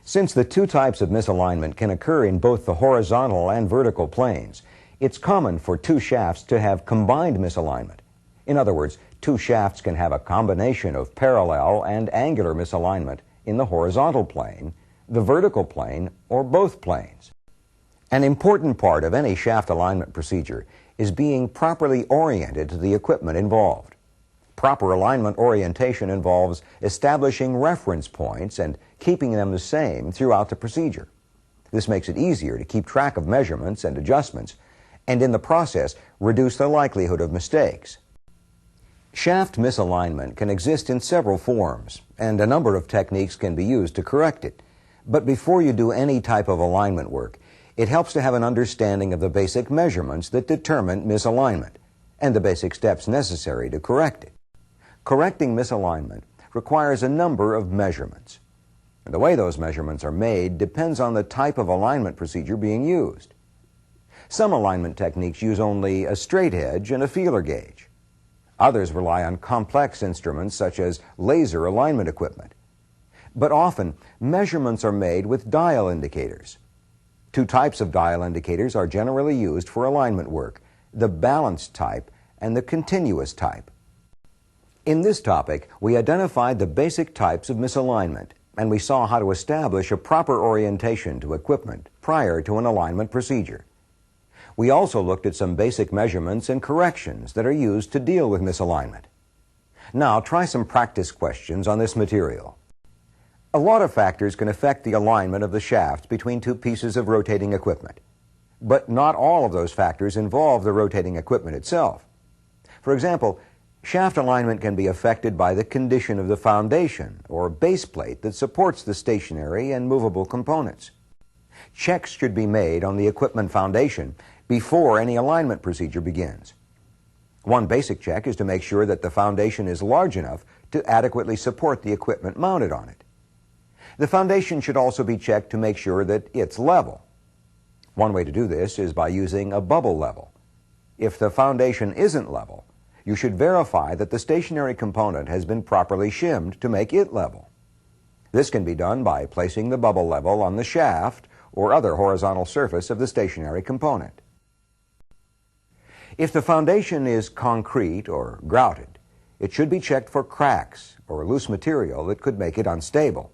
Since the two types of misalignment can occur in both the horizontal and vertical planes, it's common for two shafts to have combined misalignment. In other words, two shafts can have a combination of parallel and angular misalignment in the horizontal plane, the vertical plane, or both planes. An important part of any shaft alignment procedure is being properly oriented to the equipment involved. Proper alignment orientation involves establishing reference points and keeping them the same throughout the procedure. This makes it easier to keep track of measurements and adjustments, and in the process reduce the likelihood of mistakes. Shaft misalignment can exist in several forms, and a number of techniques can be used to correct it. But before you do any type of alignment work, it helps to have an understanding of the basic measurements that determine misalignment and the basic steps necessary to correct it. Correcting misalignment requires a number of measurements. The way those measurements are made depends on the type of alignment procedure being used. Some alignment techniques use only a straight edge and a feeler gauge. Others rely on complex instruments such as laser alignment equipment. But often, measurements are made with dial indicators. Two types of dial indicators are generally used for alignment work, the balanced type and the continuous type. In this topic, we identified the basic types of misalignment, and we saw how to establish a proper orientation to equipment prior to an alignment procedure. We also looked at some basic measurements and corrections that are used to deal with misalignment. Now, try some practice questions on this material. A lot of factors can affect the alignment of the shafts between two pieces of rotating equipment. But not all of those factors involve the rotating equipment itself. For example, shaft alignment can be affected by the condition of the foundation or base plate that supports the stationary and movable components. Checks should be made on the equipment foundation before any alignment procedure begins. One basic check is to make sure that the foundation is large enough to adequately support the equipment mounted on it. The foundation should also be checked to make sure that it's level. One way to do this is by using a bubble level. If the foundation isn't level, you should verify that the stationary component has been properly shimmed to make it level. This can be done by placing the bubble level on the shaft or other horizontal surface of the stationary component. If the foundation is concrete or grouted, it should be checked for cracks or loose material that could make it unstable.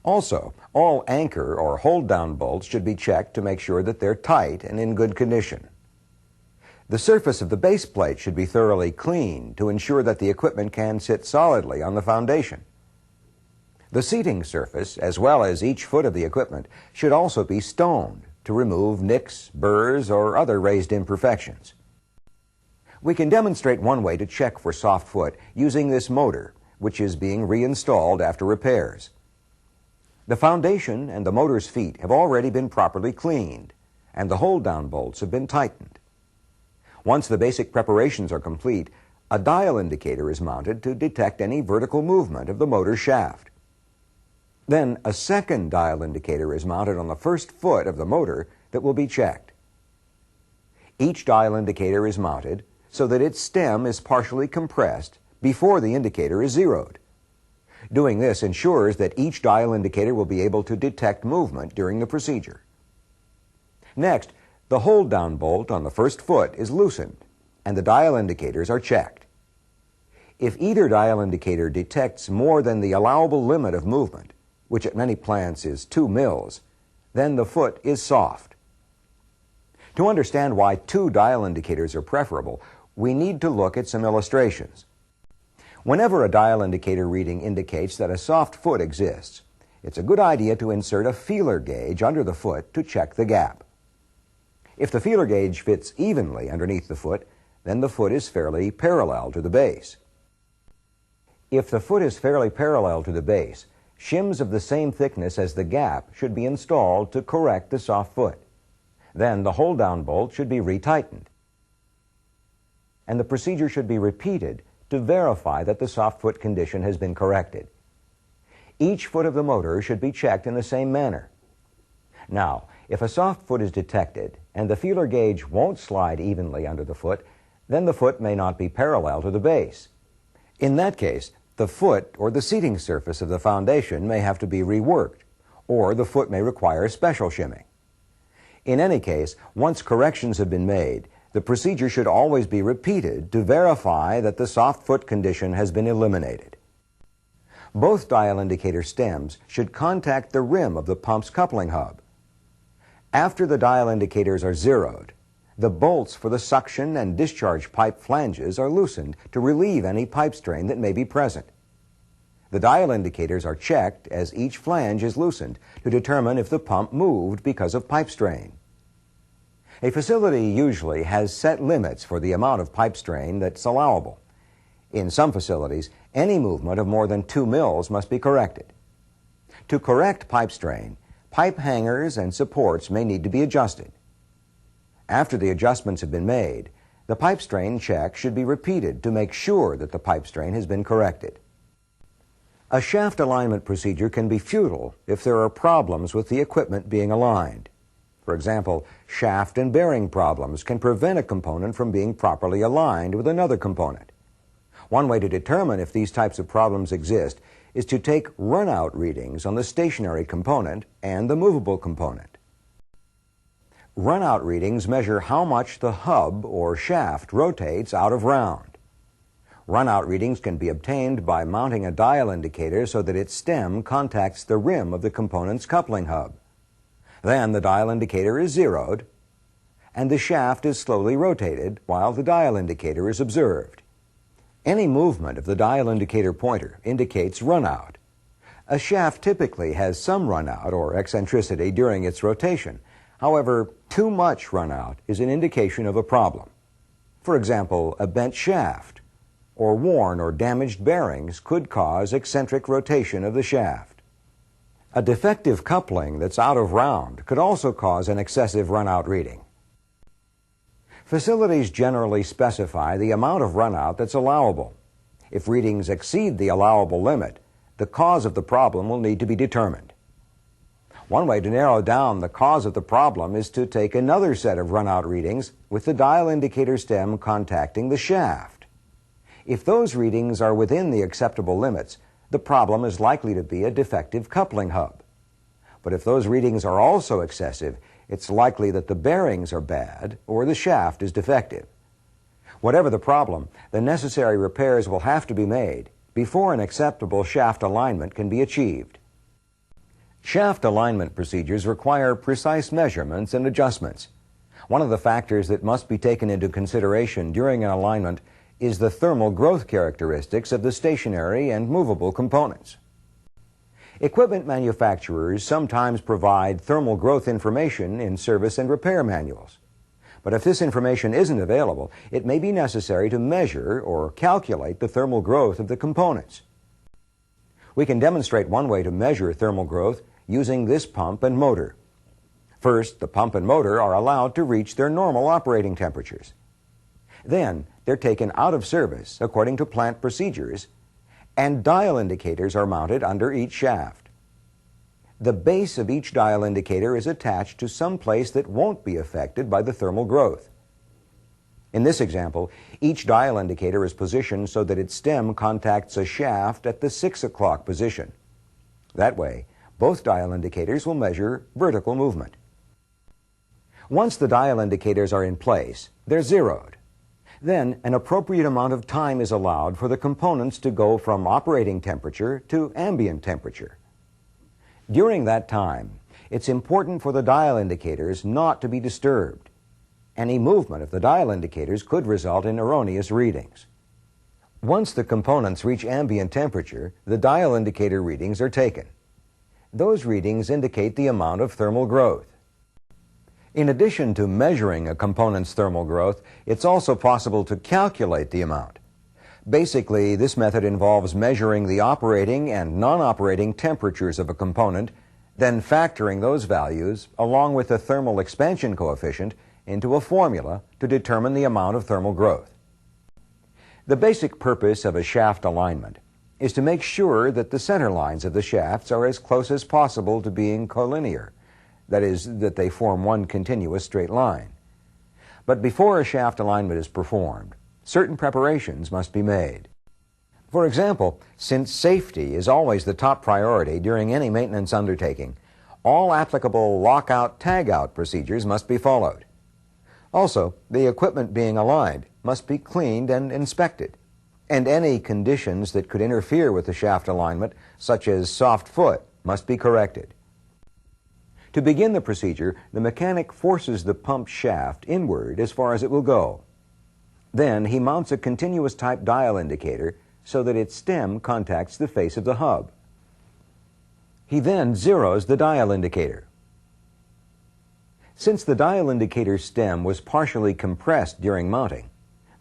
Also, all anchor or hold-down bolts should be checked to make sure that they're tight and in good condition. The surface of the base plate should be thoroughly cleaned to ensure that the equipment can sit solidly on the foundation. The seating surface, as well as each foot of the equipment, should also be stoned to remove nicks, burrs, or other raised imperfections. We can demonstrate one way to check for soft foot using this motor, which is being reinstalled after repairs. The foundation and the motor's feet have already been properly cleaned, and the hold-down bolts have been tightened. Once the basic preparations are complete, a dial indicator is mounted to detect any vertical movement of the motor shaft. Then a second dial indicator is mounted on the first foot of the motor that will be checked. Each dial indicator is mounted so that its stem is partially compressed before the indicator is zeroed. Doing this ensures that each dial indicator will be able to detect movement during the procedure. Next, the hold-down bolt on the first foot is loosened, and the dial indicators are checked. If either dial indicator detects more than the allowable limit of movement, which at many plants is 2 mils, then the foot is soft. To understand why 2 dial indicators are preferable, we need to look at some illustrations. Whenever a dial indicator reading indicates that a soft foot exists, it's a good idea to insert a feeler gauge under the foot to check the gap. If the feeler gauge fits evenly underneath the foot, then the foot is fairly parallel to the base. If the foot is fairly parallel to the base, shims of the same thickness as the gap should be installed to correct the soft foot. Then the hold-down bolt should be retightened, and the procedure should be repeated to verify that the soft foot condition has been corrected. Each foot of the motor should be checked in the same manner. Now, if a soft foot is detected and the feeler gauge won't slide evenly under the foot, then the foot may not be parallel to the base. In that case, the foot or the seating surface of the foundation may have to be reworked, or the foot may require special shimming. In any case, once corrections have been made, the procedure should always be repeated to verify that the soft foot condition has been eliminated. Both dial indicator stems should contact the rim of the pump's coupling hub. After the dial indicators are zeroed, the bolts for the suction and discharge pipe flanges are loosened to relieve any pipe strain that may be present. The dial indicators are checked as each flange is loosened to determine if the pump moved because of pipe strain. A facility usually has set limits for the amount of pipe strain that's allowable. In some facilities, any movement of more than 2 mils must be corrected. To correct pipe strain, pipe hangers and supports may need to be adjusted. After the adjustments have been made, the pipe strain check should be repeated to make sure that the pipe strain has been corrected. A shaft alignment procedure can be futile if there are problems with the equipment being aligned. For example, shaft and bearing problems can prevent a component from being properly aligned with another component. One way to determine if these types of problems exist is to take run-out readings on the stationary component and the movable component. Run-out readings measure how much the hub or shaft rotates out of round. Run-out readings can be obtained by mounting a dial indicator so that its stem contacts the rim of the component's coupling hub. Then the dial indicator is zeroed, and the shaft is slowly rotated while the dial indicator is observed. Any movement of the dial indicator pointer indicates run-out. A shaft typically has some run-out or eccentricity during its rotation. However, too much run-out is an indication of a problem. For example, a bent shaft or worn or damaged bearings could cause eccentric rotation of the shaft. A defective coupling that's out of round could also cause an excessive run-out reading. Facilities generally specify the amount of run-out that's allowable. If readings exceed the allowable limit, the cause of the problem will need to be determined. One way to narrow down the cause of the problem is to take another set of run-out readings with the dial indicator stem contacting the shaft. If those readings are within the acceptable limits, the problem is likely to be a defective coupling hub. But if those readings are also excessive, it's likely that the bearings are bad or the shaft is defective. Whatever the problem, the necessary repairs will have to be made before an acceptable shaft alignment can be achieved. Shaft alignment procedures require precise measurements and adjustments. One of the factors that must be taken into consideration during an alignment is the thermal growth characteristics of the stationary and movable components. Equipment manufacturers sometimes provide thermal growth information in service and repair manuals. But if this information isn't available, it may be necessary to measure or calculate the thermal growth of the components. We can demonstrate one way to measure thermal growth using this pump and motor. First, the pump and motor are allowed to reach their normal operating temperatures. Then, they're taken out of service according to plant procedures, and dial indicators are mounted under each shaft. The base of each dial indicator is attached to some place that won't be affected by the thermal growth. In this example, each dial indicator is positioned so that its stem contacts a shaft at the 6 o'clock position. That way, both dial indicators will measure vertical movement. Once the dial indicators are in place, they're zeroed. Then, an appropriate amount of time is allowed for the components to go from operating temperature to ambient temperature. During that time, it's important for the dial indicators not to be disturbed. Any movement of the dial indicators could result in erroneous readings. Once the components reach ambient temperature, the dial indicator readings are taken. Those readings indicate the amount of thermal growth. In addition to measuring a component's thermal growth, it's also possible to calculate the amount. Basically, this method involves measuring the operating and non-operating temperatures of a component, then factoring those values, along with the thermal expansion coefficient, into a formula to determine the amount of thermal growth. The basic purpose of a shaft alignment is to make sure that the center lines of the shafts are as close as possible to being collinear. That is, that they form one continuous straight line. But before a shaft alignment is performed, certain preparations must be made. For example, since safety is always the top priority during any maintenance undertaking, All applicable lockout-tagout procedures must be followed. Also, the equipment being aligned must be cleaned and inspected, and any conditions that could interfere with the shaft alignment, such as soft foot, must be corrected. To begin the procedure, the mechanic forces the pump shaft inward as far as it will go. Then he mounts a continuous type dial indicator so that its stem contacts the face of the hub. He then zeroes the dial indicator. Since the dial indicator stem was partially compressed during mounting,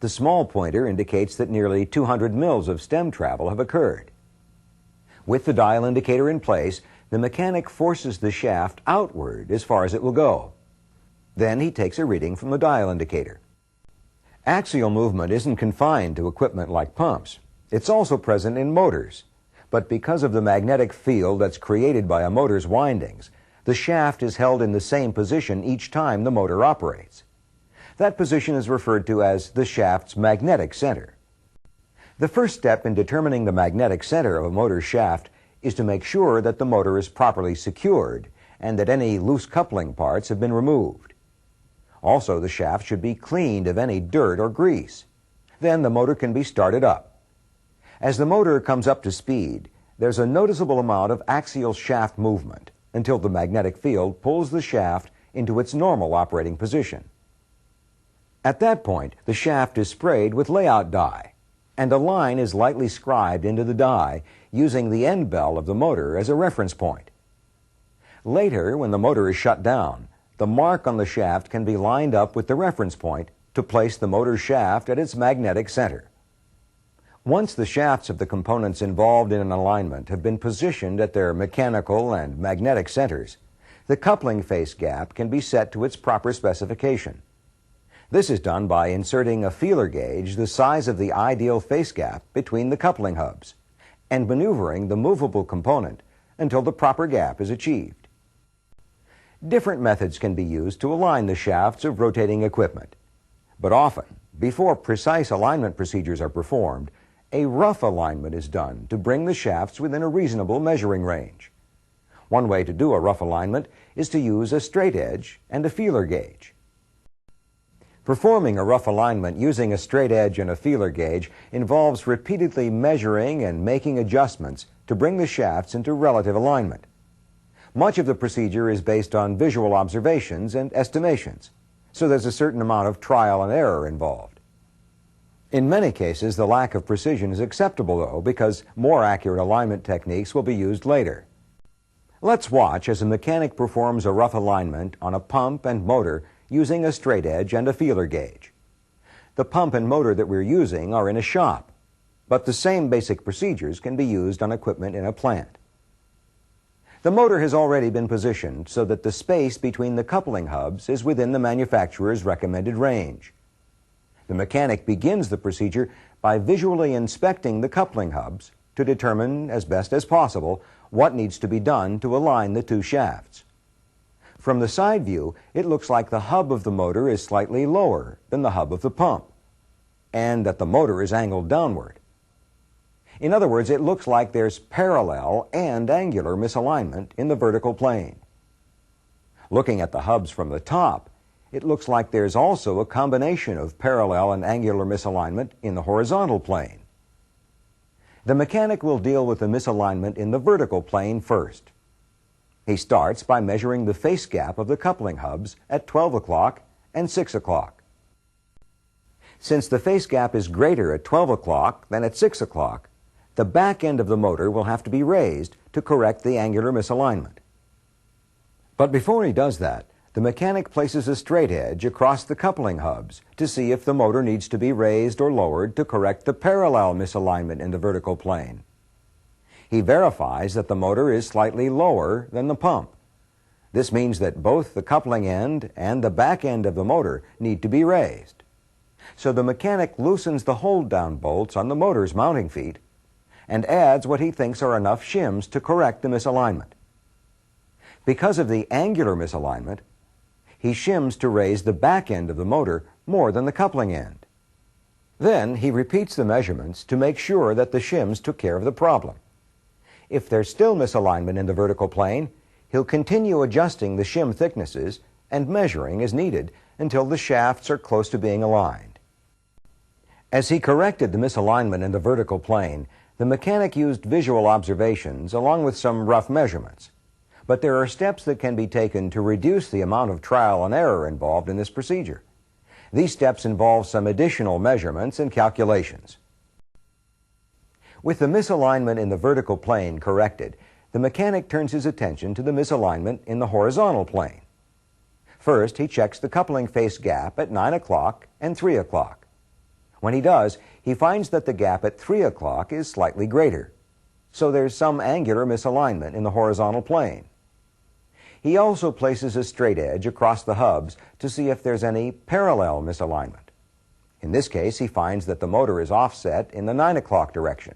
the small pointer indicates that nearly 200 mils of stem travel have occurred. With the dial indicator in place, the mechanic forces the shaft outward as far as it will go. Then he takes a reading from the dial indicator. Axial movement isn't confined to equipment like pumps. It's also present in motors. But because of the magnetic field that's created by a motor's windings, the shaft is held in the same position each time the motor operates. That position is referred to as the shaft's magnetic center. The first step in determining the magnetic center of a motor shaft is to make sure that the motor is properly secured and that any loose coupling parts have been removed. Also, the shaft should be cleaned of any dirt or grease. Then the motor can be started up. As the motor comes up to speed, there's a noticeable amount of axial shaft movement until the magnetic field pulls the shaft into its normal operating position. At that point, the shaft is sprayed with layout dye, and a line is lightly scribed into the dye using the end bell of the motor as a reference point. Later, when the motor is shut down, the mark on the shaft can be lined up with the reference point to place the motor shaft at its magnetic center. Once the shafts of the components involved in an alignment have been positioned at their mechanical and magnetic centers, the coupling face gap can be set to its proper specification. This is done by inserting a feeler gauge the size of the ideal face gap between the coupling hubs and maneuvering the movable component until the proper gap is achieved. Different methods can be used to align the shafts of rotating equipment, but often, before precise alignment procedures are performed, a rough alignment is done to bring the shafts within a reasonable measuring range. One way to do a rough alignment is to use a straight edge and a feeler gauge. Performing a rough alignment using a straight edge and a feeler gauge involves repeatedly measuring and making adjustments to bring the shafts into relative alignment. Much of the procedure is based on visual observations and estimations, so there's a certain amount of trial and error involved. In many cases, the lack of precision is acceptable, though, because more accurate alignment techniques will be used later. Let's watch as a mechanic performs a rough alignment on a pump and motor using a straight edge and a feeler gauge. The pump and motor that we're using are in a shop, but the same basic procedures can be used on equipment in a plant. The motor has already been positioned so that the space between the coupling hubs is within the manufacturer's recommended range. The mechanic begins the procedure by visually inspecting the coupling hubs to determine, as best as possible, what needs to be done to align the two shafts. From the side view, it looks like the hub of the motor is slightly lower than the hub of the pump, and that the motor is angled downward. In other words, it looks like there's parallel and angular misalignment in the vertical plane. Looking at the hubs from the top, it looks like there's also a combination of parallel and angular misalignment in the horizontal plane. The mechanic will deal with the misalignment in the vertical plane first. He starts by measuring the face gap of the coupling hubs at 12 o'clock and 6 o'clock. Since the face gap is greater at 12 o'clock than at 6 o'clock, the back end of the motor will have to be raised to correct the angular misalignment. But before he does that, the mechanic places a straight edge across the coupling hubs to see if the motor needs to be raised or lowered to correct the parallel misalignment in the vertical plane. He verifies that the motor is slightly lower than the pump. This means that both the coupling end and the back end of the motor need to be raised. So the mechanic loosens the hold-down bolts on the motor's mounting feet and adds what he thinks are enough shims to correct the misalignment. Because of the angular misalignment, he shims to raise the back end of the motor more than the coupling end. Then he repeats the measurements to make sure that the shims took care of the problem. If there's still misalignment in the vertical plane, He'll continue adjusting the shim thicknesses and measuring as needed until the shafts are close to being aligned. As he corrected the misalignment in the vertical plane, the mechanic used visual observations along with some rough measurements. But there are steps that can be taken to reduce the amount of trial and error involved in this procedure. These steps involve some additional measurements and calculations. With the misalignment in the vertical plane corrected, the mechanic turns his attention to the misalignment in the horizontal plane. First, he checks the coupling face gap at 9 o'clock and 3 o'clock. When he does, he finds that the gap at 3 o'clock is slightly greater, so there's some angular misalignment in the horizontal plane. He also places a straight edge across the hubs to see if there's any parallel misalignment. In this case, he finds that the motor is offset in the 9 o'clock direction.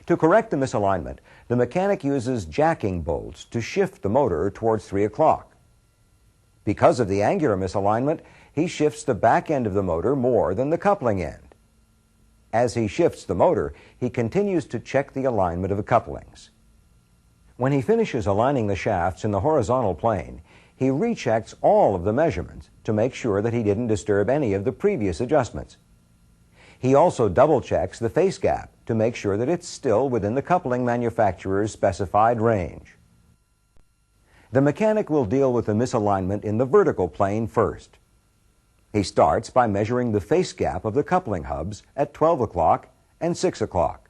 To correct the misalignment, the mechanic uses jacking bolts to shift the motor towards 3 o'clock. Because of the angular misalignment, he shifts the back end of the motor more than the coupling end. As he shifts the motor, he continues to check the alignment of the couplings. When he finishes aligning the shafts in the horizontal plane, he rechecks all of the measurements to make sure that he didn't disturb any of the previous adjustments. He also double-checks the face gap to make sure that it's still within the coupling manufacturer's specified range. The mechanic will deal with the misalignment in the vertical plane first. He starts by measuring the face gap of the coupling hubs at 12 o'clock and 6 o'clock.